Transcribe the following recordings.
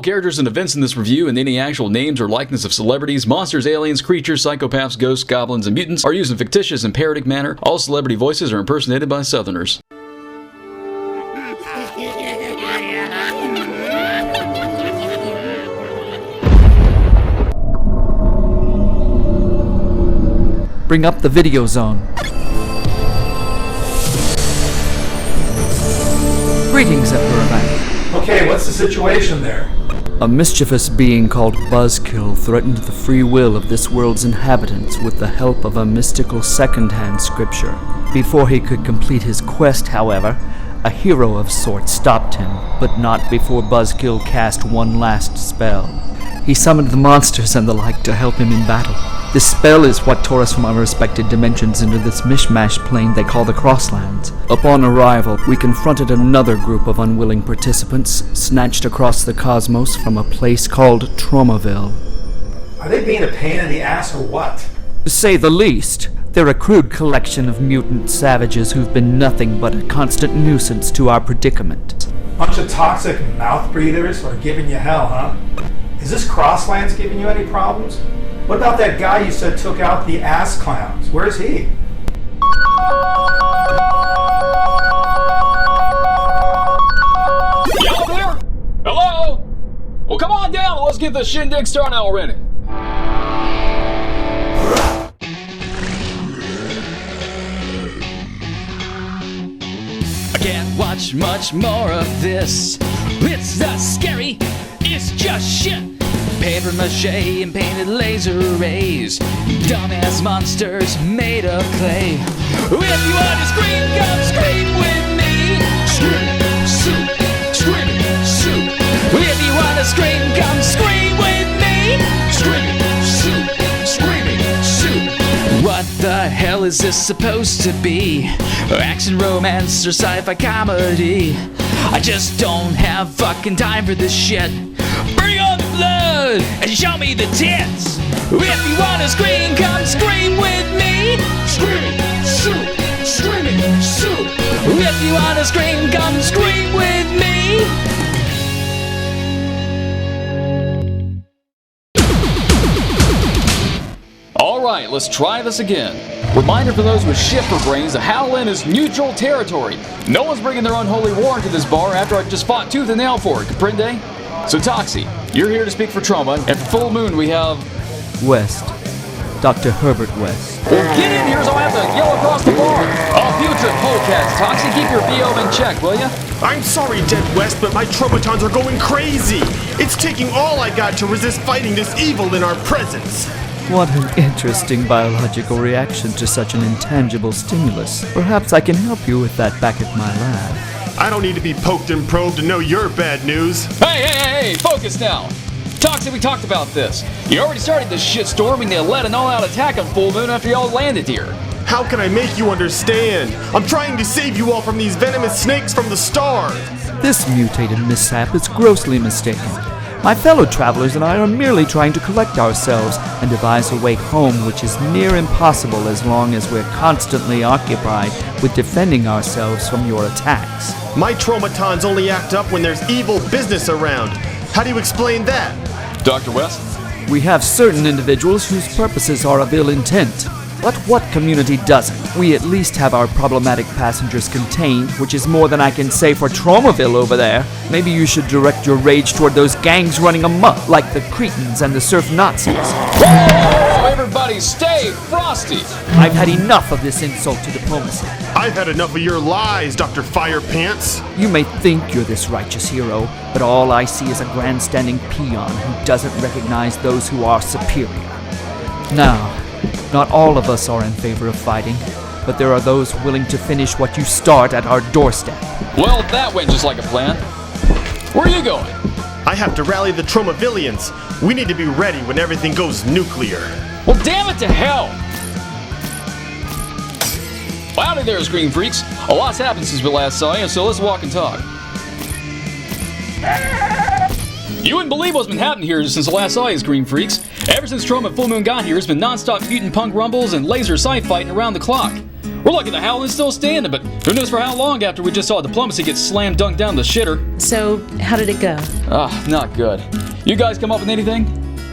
All characters and events in this review and any actual names or likeness of celebrities, monsters, aliens, creatures, psychopaths, ghosts, goblins, and mutants are used in fictitious and parodic manner. All celebrity voices are impersonated by Southerners. Bring up the video zone. Greetings, Emperor Van. Okay, what's the situation there? A mischievous being called Buzzkill threatened the free will of this world's inhabitants with the help of a mystical second-hand scripture. Before he could complete his quest, however, a hero of sorts stopped him, but not before Buzzkill cast one last spell. He summoned the monsters and the like to help him in battle. This spell is what tore us from our respected dimensions into this mishmash plane they call the Crosslands. Upon arrival, we confronted another group of unwilling participants, snatched across the cosmos from a place called Tromaville. Are they being a pain in the ass or what? To say the least, they're a crude collection of mutant savages who've been nothing but a constant nuisance to our predicament. Bunch of toxic mouth breathers are giving you hell, huh? Is this Crosslands giving you any problems? What about that guy you said took out the ass clowns? Where's he? Y'all there? Hello? Well, come on down and let's get this shindig started already. I can't watch much more of this. It's not scary, it's just shit. Paper mache and painted laser rays, dumbass monsters made of clay. If you want to scream, come scream with me. Scream, soup, scream, soup. If you want to scream, come scream with me. Screaming soup, screaming soup. What the hell is this supposed to be? Action, romance, or sci-fi comedy? I just don't have fucking time for this shit. Bring on the blood and show me the tits. If you wanna scream, come scream with me. Screaming soup, screaming soup. If you wanna scream, come scream with me. Alright, let's try this again. Reminder for those with shifter brains that Howlin is neutral territory. No one's bringing their unholy war into this bar after I just fought tooth and nail for it, comprende? So Toxie, you're here to speak for Troma, and for Full Moon we have... West. Dr. Herbert West. Well, get in here so I have to yell across the bar. Off you trip, polecats. Toxie, keep your VO in check, will ya? I'm sorry, Deadwest, but my Tromatons are going crazy. It's taking all I got to resist fighting this evil in our presence. What an interesting biological reaction to such an intangible stimulus. Perhaps I can help you with that back at my lab. I don't need to be poked and probed to know your bad news. Hey, focus now. Toxie, we talked about this. You already started this shitstorm and you led an all-out attack on Full Moon after y'all landed here. How can I make you understand? I'm trying to save you all from these venomous snakes from the stars. This mutated mishap is grossly mistaken. My fellow travelers and I are merely trying to collect ourselves and devise a way home which is near impossible as long as we're constantly occupied with defending ourselves from your attacks. My Tromatons only act up when there's evil business around. How do you explain that? Dr. West? We have certain individuals whose purposes are of ill intent. But what community doesn't? We at least have our problematic passengers contained, which is more than I can say for Tromaville over there. Maybe you should direct your rage toward those gangs running amok, like the Cretans and the Surf Nazis. Whoa! Everybody stay frosty! I've had enough of this insult to diplomacy. I've had enough of your lies, Dr. Firepants. You may think you're this righteous hero, but all I see is a grandstanding peon who doesn't recognize those who are superior. Now, not all of us are in favor of fighting, but there are those willing to finish what you start at our doorstep. Well, that went just like a plan. Where are you going? I have to rally the Tromavillians. We need to be ready when everything goes nuclear. Well, damn it to hell! Well, howdy there, Screen Freaks. A lot's happened since we last saw you, so let's walk and talk. You wouldn't believe what's been happening here since the last saw you, Screen Freaks. Ever since Troma and Full Moon got here, it's been non-stop mutant punk rumbles and laser scythe fighting around the clock. We're lucky the Howland's still standing, but who knows for how long after we just saw diplomacy get slam dunked down the shitter. So, how did it go? Not good. You guys come up with anything?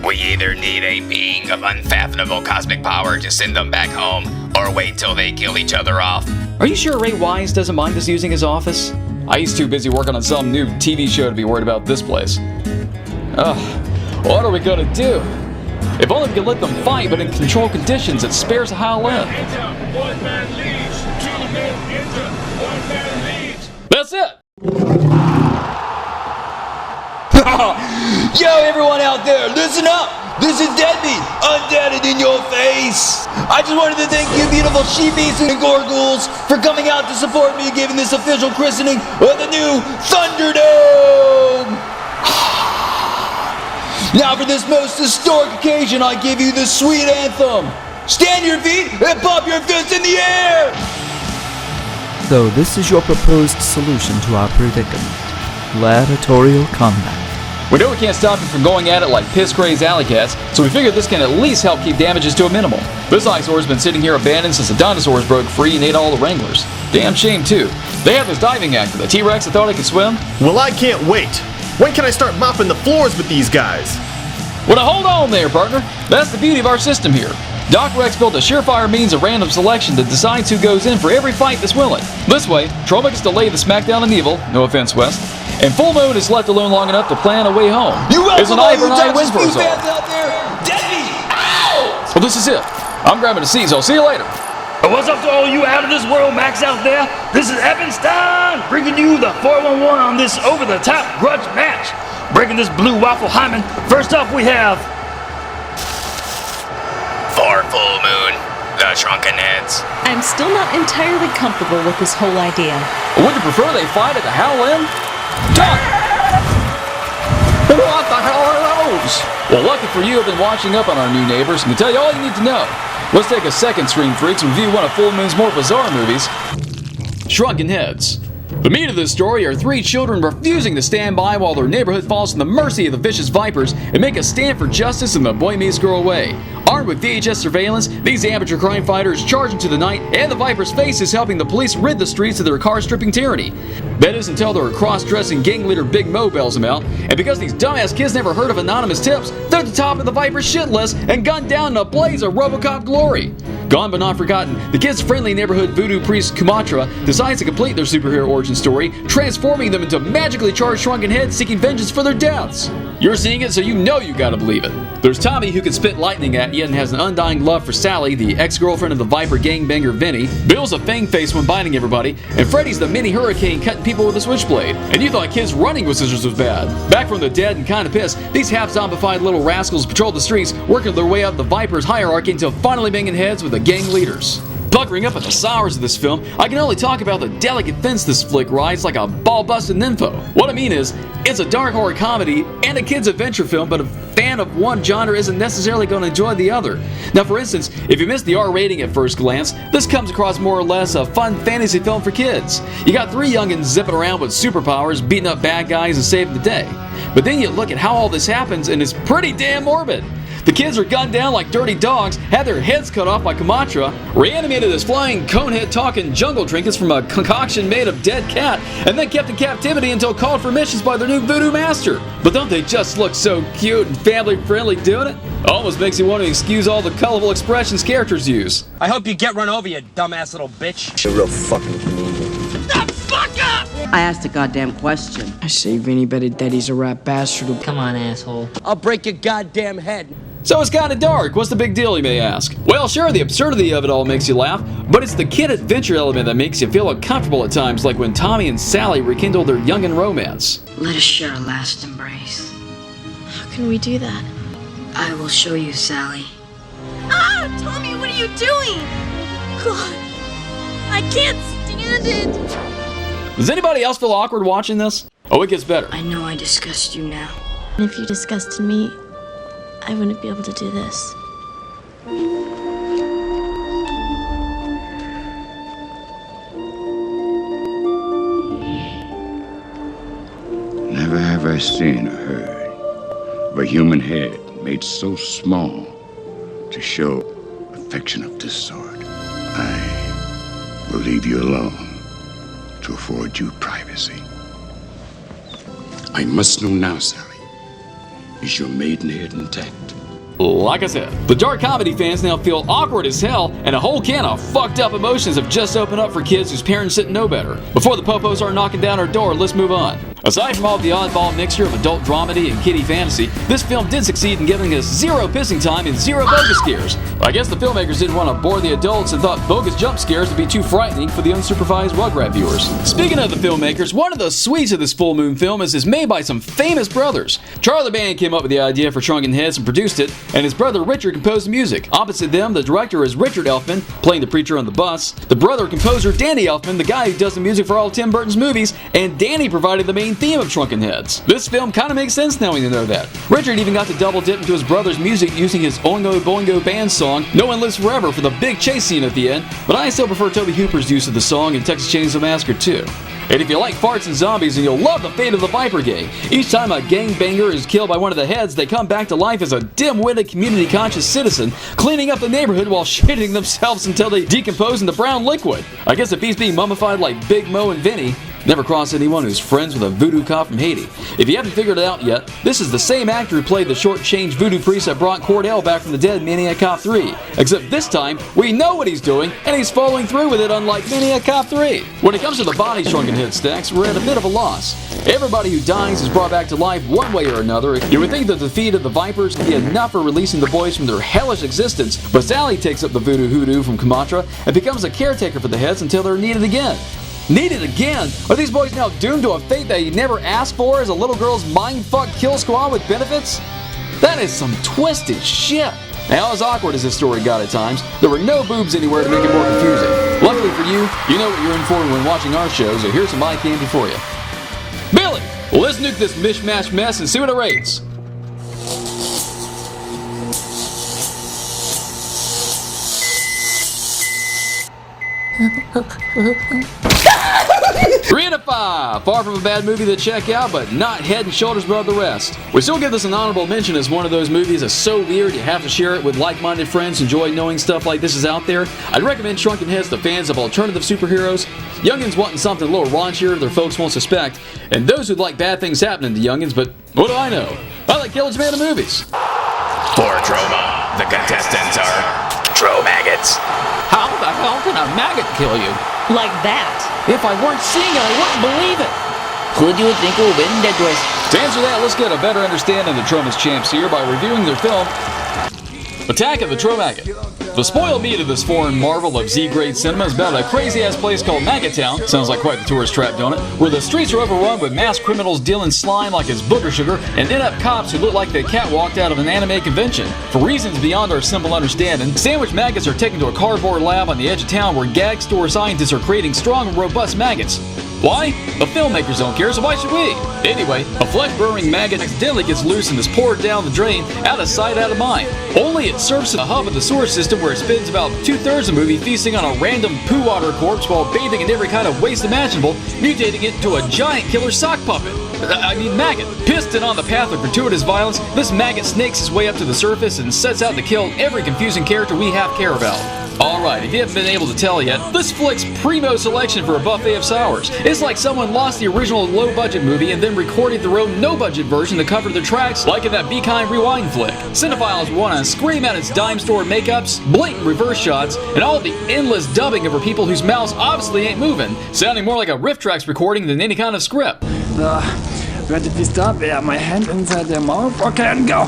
We either need a being of unfathomable cosmic power to send them back home, or wait till they kill each other off. Are you sure Ray Wise doesn't mind us using his office? He's too busy working on some new TV show to be worried about this place. What are we gonna do? If only we could let them fight, but in controlled conditions, it spares the Howland. That's it! Yo, everyone out there, listen up! This is Deadbeat, undeaded in your face! I just wanted to thank you beautiful sheepies and gorgles for coming out to support me giving this official christening of the new Thunderdome! Now for this most historic occasion, I give you the sweet anthem! Stand to your feet and pump your fists in the air! Though this is your proposed solution to our predicament, gladiatorial combat. We know we can't stop him from going at it like piss-crazed alley cats, so we figured this can at least help keep damages to a minimal. This eyesore's been sitting here abandoned since the dinosaurs broke free and ate all the wranglers. Damn shame, too. They have this diving actor, the T-Rex that thought he could swim. Well, I can't wait. When can I start mopping the floors with these guys? Well, now hold on there, partner. That's the beauty of our system here. Doc Rex built a surefire means of random selection that decides who goes in for every fight that's willing. This way, Troma gets to lay the smackdown on evil, no offense, West, and Full Moon is left alone long enough to plan a way home. It's an eye for an eye win for us all. Out there. Deadbeat! Ow! Well, this is it. I'm grabbing a seat, so I'll see you later. What's up to all you out of this world Max out there? This is Eppenstein bringing you the 411 on this over-the-top grudge match. Breaking this blue waffle hymen. First up, we have... For Full Moon, the Shrunken Heads. I'm still not entirely comfortable with this whole idea. Would you prefer they fight at the Howland? Doc! What the hell are those? Well, lucky for you, I've been watching up on our new neighbors and can tell you all you need to know. Let's take a second, Screen Freaks, and review one of Full Moon's more bizarre movies, Shrunken Heads. The meat of this story are 3 children refusing to stand by while their neighborhood falls to the mercy of the vicious vipers and make a stand for justice in the boy meets girl way. Armed with VHS surveillance, these amateur crime fighters charge into the night, and the Viper's face is helping the police rid the streets of their car-stripping tyranny. That is until their cross-dressing gang leader Big Mo bails them out, and because these dumbass kids never heard of anonymous tips, they're at the top of the Viper's shit list and gunned down in a blaze of RoboCop glory. Gone but not forgotten, the kids' friendly neighborhood voodoo priest Kumatra decides to complete their superhero origin story, transforming them into magically charged shrunken heads seeking vengeance for their deaths. You're seeing it, so you know you gotta believe it. There's Tommy, who can spit lightning at you and has an undying love for Sally, the ex-girlfriend of the Viper gangbanger Vinny. Bill's a fang face when biting everybody, and Freddy's the mini hurricane cutting people with a switchblade. And you thought kids running with scissors was bad. Back from the dead and kinda pissed, these half-zombified little rascals patrol the streets, working their way up the Viper's hierarchy until finally banging heads with the gang leaders. Buckering up at the sours of this film, I can only talk about the delicate fence this flick rides like a ball-busting nympho. What I mean is, it's a dark horror comedy and a kid's adventure film, but a fan of one genre isn't necessarily going to enjoy the other. Now, for instance, if you missed the R rating at first glance, this comes across more or less a fun fantasy film for kids. You got 3 youngins zipping around with superpowers, beating up bad guys and saving the day. But then you look at how all this happens and it's pretty damn morbid. The kids are gunned down like dirty dogs, had their heads cut off by Kumatra, reanimated as flying conehead talking jungle trinkets from a concoction made of dead cat, and then kept in captivity until called for missions by their new voodoo master. But don't they just look so cute and family friendly doing it? Almost makes you want to excuse all the colorful expressions characters use. I hope you get run over, you dumbass little bitch. You're a real fucking comedian. The fuck up! I asked a goddamn question. I say Vinny better that he's a rat bastard. Come on, asshole. I'll break your goddamn head. So it's kinda dark, what's the big deal, you may ask? Well, sure, the absurdity of it all makes you laugh, but it's the kid adventure element that makes you feel uncomfortable at times, like when Tommy and Sally rekindle their youngin' romance. Let us share a last embrace. How can we do that? I will show you, Sally. Ah! Tommy, what are you doing? God, I can't stand it. Does anybody else feel awkward watching this? Oh, it gets better. I know I disgust you now. And if you disgusted me, I wouldn't be able to do this. Never have I seen or heard of a human head made so small to show affection of this sort. I will leave you alone to afford you privacy. I must know now, Sally. Is your maidenhead intact? Like I said, the dark comedy fans now feel awkward as hell, and a whole can of fucked up emotions have just opened up for kids whose parents didn't know better. Before the popos are knocking down our door, let's move on. Aside from all the oddball mixture of adult dramedy and kiddie fantasy, this film did succeed in giving us zero pissing time and zero bogus scares. I guess the filmmakers didn't want to bore the adults and thought bogus jump scares would be too frightening for the unsupervised Rugrat viewers. Speaking of the filmmakers, one of the sweets of this Full Moon film is made by some famous brothers. Charlie Band came up with the idea for Shrunken Heads and produced it, and his brother Richard composed the music. Opposite them, the director is Richard Elfman, playing the preacher on the bus. The brother composer, Danny Elfman, the guy who does the music for all Tim Burton's movies, and Danny provided the main theme of Shrunken Heads. This film kind of makes sense now when you know that. Richard even got to double dip into his brother's music using his Oingo Boingo Band song, No One Lives Forever, for the big chase scene at the end, but I still prefer Toby Hooper's use of the song in Texas Chainsaw Massacre 2. And if you like farts and zombies, then you'll love the fate of the Viper Gang. Each time a gangbanger is killed by one of the heads, they come back to life as a dim-witted, community-conscious citizen, cleaning up the neighborhood while shitting themselves until they decompose into brown liquid. I guess it beats being mummified like Big Mo and Vinny. Never crossed anyone who's friends with a voodoo cop from Haiti. If you haven't figured it out yet, this is the same actor who played the short-changed voodoo priest that brought Cordell back from the dead in Maniac Cop 3. Except this time, we know what he's doing, and he's following through with it, unlike Maniac Cop 3. When it comes to the body Shrunken Head stacks, we're at a bit of a loss. Everybody who dies is brought back to life one way or another. You would think that the defeat of the Vipers could be enough for releasing the boys from their hellish existence, but Sally takes up the voodoo hoodoo from Kamatra and becomes a caretaker for the heads until they're needed again. Needed again? Are these boys now doomed to a fate that you never asked for as a little girl's mind-fuck kill squad with benefits? That is some twisted shit. Now, as awkward as this story got at times, there were no boobs anywhere to make it more confusing. Luckily for you, you know what you're in for when watching our show, so here's some eye candy for you. Billy, well, let's nuke this mishmash mess and see what it rates. Three out of 5. Far from a bad movie to check out, but not head and shoulders above the rest. We still give this an honorable mention as one of those movies that's so weird you have to share it with like-minded friends who enjoy knowing stuff like this is out there. I'd recommend Shrunken Heads to fans of alternative superheroes, youngins wanting something a little raunchier their folks won't suspect, and those who like bad things happening to youngins, but what do I know? I like Killers Man of movies. For Troma, the contestants are Tromaggots. How the hell can a maggot kill you? Like that. If I weren't seeing it, I wouldn't believe it. Who do you think will win, Deadwest? To answer that, let's get a better understanding of the Troma's champs here by reviewing their film, Attack of the Tromaggot. The spoiled meat of this foreign marvel of Z-grade cinema is about a crazy-ass place called Maggot Town, sounds like quite the tourist trap, don't it? Where the streets are overrun with mass criminals dealing slime like it's booger sugar, and inept cops who look like they catwalked out of an anime convention. For reasons beyond our simple understanding, sandwich maggots are taken to a cardboard lab on the edge of town where gag store scientists are creating strong and robust maggots. Why? The filmmakers don't care, so why should we? Anyway, a flesh-burrowing maggot accidentally gets loose and is poured down the drain, out of sight, out of mind. Only it serves as the hub of the sewer system where it spends about 2/3 of the movie feasting on a random poo water corpse while bathing in every kind of waste imaginable, mutating it into a giant killer sock puppet. Maggot. Pissed and on the path of gratuitous violence, this maggot snakes his way up to the surface and sets out to kill every confusing character we half care about. Alright, if you haven't been able to tell yet, this flick's primo selection for a buffet of sours. It's like someone lost the original low-budget movie and then recorded their own no-budget version to cover their tracks, like in that Be Kind Rewind flick. Cinephiles want to scream at its dime store makeups, blatant reverse shots, and all the endless dubbing over people whose mouths obviously ain't moving, sounding more like a Riff Tracks recording than any kind of script. Where did we stop? Yeah, my hand inside their mouth? Okay, go!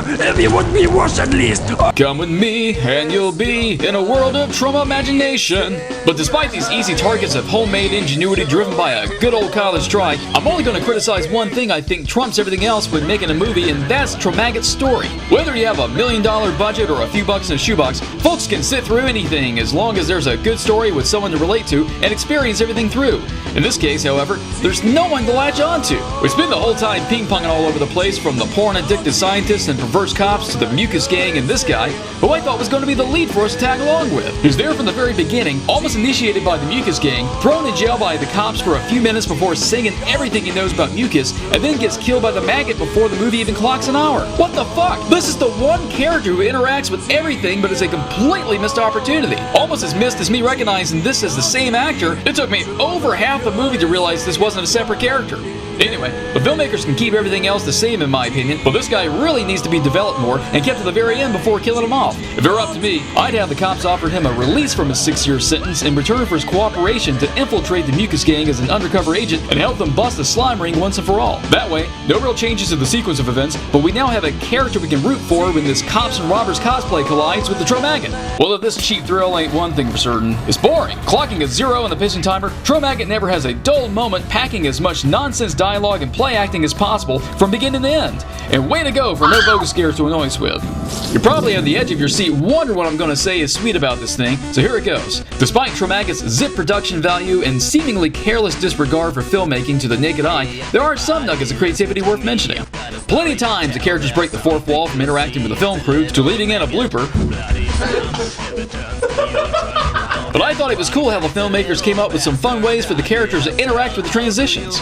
If you would be washed at least! Come with me, and you'll be in a world of Troma imagination. But despite these easy targets of homemade ingenuity driven by a good old college try, I'm only going to criticize one thing I think trumps everything else when making a movie, and that's Tromaggot's story. Whether you have $1 million budget or a few bucks in a shoebox, folks can sit through anything as long as there's a good story with someone to relate to and experience everything through. In this case, however, there's no one to latch on to. We spend the whole time ping-ponging all over the place, from the porn-addicted scientists and perverse cops to the mucus gang and this guy, who I thought was going to be the lead for us to tag along with. He's there from the very beginning, almost initiated by the mucus gang, thrown in jail by the cops for a few minutes before singing everything he knows about mucus, and then gets killed by the maggot before the movie even clocks an hour. What the fuck? This is the one character who interacts with everything but is a completely missed opportunity. Almost as missed as me recognizing this as the same actor. It took me over half the movie to realize this wasn't a separate character. Anyway, the filmmakers can keep everything else the same in my opinion, but this guy really needs to be developed more and kept to the very end before killing him off. If it were up to me, I'd have the cops offer him a release from his 6-year sentence in return for his cooperation to infiltrate the mucus gang as an undercover agent and help them bust the slime ring once and for all. That way, no real changes to the sequence of events, but we now have a character we can root for when this cops and robbers cosplay collides with the Tromaggot. Well, if this cheap thrill ain't one thing for certain, it's boring. Clocking at 0 on the pissing timer, Tromaggot never has a dull moment, packing as much nonsense dialogue and play acting as possible from beginning to end. And way to go for no bogus scares to annoy us with. You're probably on the edge of your seat wondering what I'm going to say is sweet about this thing, so here it goes. Despite Tromaggot's zip production value and seemingly careless disregard for filmmaking to the naked eye, there are some nuggets of creativity worth mentioning. Plenty of times the characters break the fourth wall from interacting with the film crew to leaving in a blooper. But I thought it was cool how the filmmakers came up with some fun ways for the characters to interact with the transitions.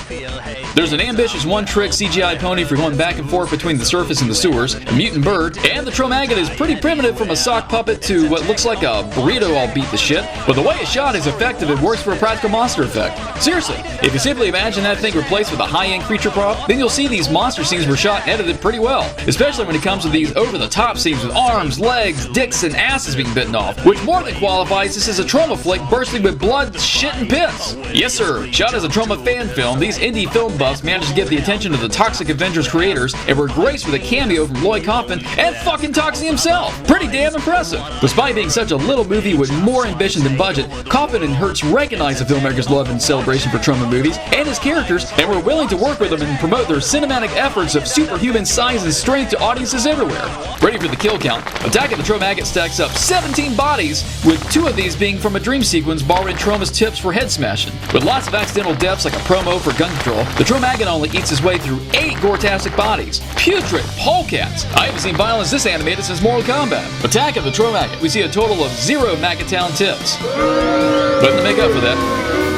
There's an ambitious one-trick CGI pony for going back and forth between the surface and the sewers, a mutant bird, and the Tromaggot is pretty primitive from a sock puppet to what looks like a burrito all beat the shit, but the way it's shot is effective and works for a practical monster effect. Seriously, if you simply imagine that thing replaced with a high-end creature prop, then you'll see these monster scenes were shot and edited pretty well, especially when it comes to these over-the-top scenes with arms, legs, dicks, and asses being bitten off, which more than qualifies this as a Troma flick bursting with blood, shit, and piss. Yes sir, shot as a Troma fan film, these indie film buffs managed to get the attention of the Toxic Avengers creators and were graced with a cameo from Lloyd Kaufman and fucking Toxie himself. Pretty damn impressive. Despite being such a little movie with more ambition than budget, Kaufman and Hertz recognize the filmmaker's love and celebration for Troma movies and his characters and were willing to work with them and promote their cinematic efforts of superhuman size and strength to audiences everywhere. Ready for the kill count, Attack of the Tromaggot stacks up 17 bodies, with 2 of these being from a dream sequence borrowing Troma's tips for head smashing. With lots of accidental deaths like a promo for gun control, the Tromaggot only eats his way through 8 gore-tastic bodies. Putrid polecats! I haven't seen violence this animated since Mortal Kombat. Attack of the Tromaggot, we see a total of 0 Maggotown tips. But to make up for that,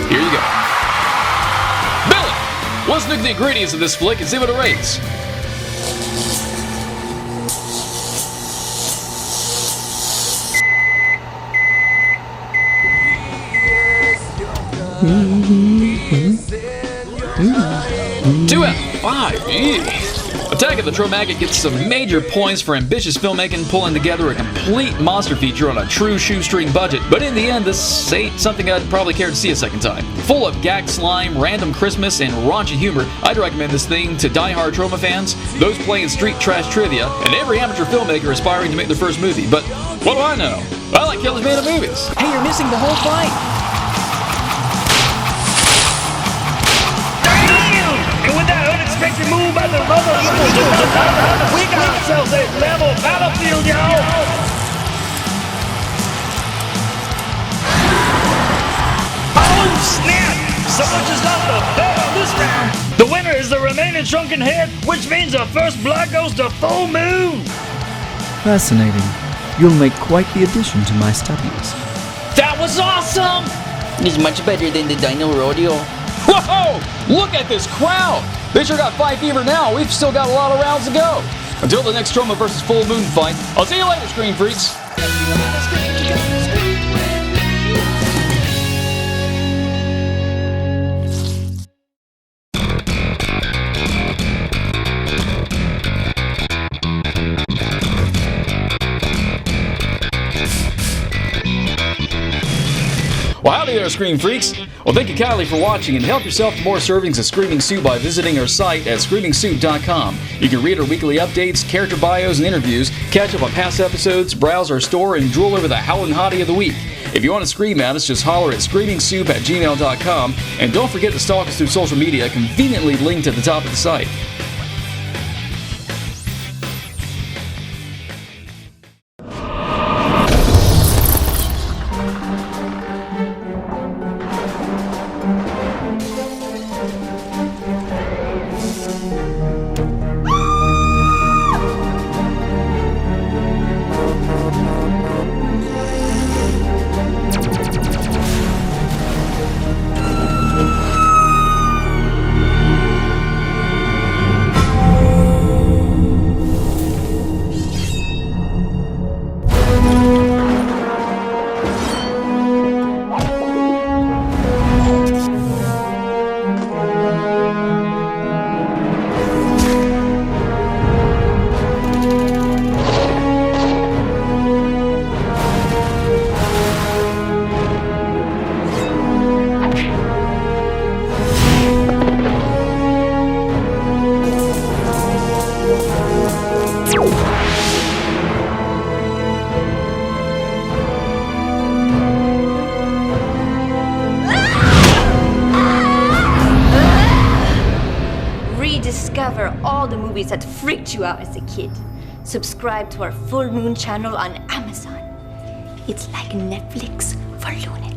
here you go. Billy! Let's look at the ingredients of this flick and see what it rates. Two out of 5. Attack of the Tromaggot gets some major points for ambitious filmmaking, pulling together a complete monster feature on a true shoestring budget, but in the end this ain't something I'd probably care to see a second time. Full of gag slime, random Christmas, and raunchy humor, I'd recommend this thing to die-hard Troma fans, those playing street trash trivia, and every amateur filmmaker aspiring to make their first movie. But what do I know? I like killers made of movies. Hey, you're missing the whole fight. Unexpected move by the mother. We got ourselves a level battlefield, y'all. Oh snap! Someone just got the bell on this round. The winner is the remaining Shrunken Head, which means the first blood goes to Full Moon. Fascinating. You'll make quite the addition to my studies. That was awesome! It's much better than the Dino Rodeo. Whoa! Look at this crowd! They sure got fight fever now. We've still got a lot of rounds to go. Until the next Troma vs. Full Moon fight, I'll see you later, Screen Freaks. Well, howdy there, Screen Freaks. Well, thank you kindly for watching, and help yourself to more servings of Screaming Soup by visiting our site at screamingsoup.com. You can read our weekly updates, character bios, and interviews, catch up on past episodes, browse our store, and drool over the Howlin' Hottie of the Week. If you want to scream at us, just holler at screamingsoup@gmail.com, and don't forget to stalk us through social media, conveniently linked at the top of the site. stories that freaked you out as a kid, subscribe to our Full Moon channel on Amazon. It's like Netflix for lunatics.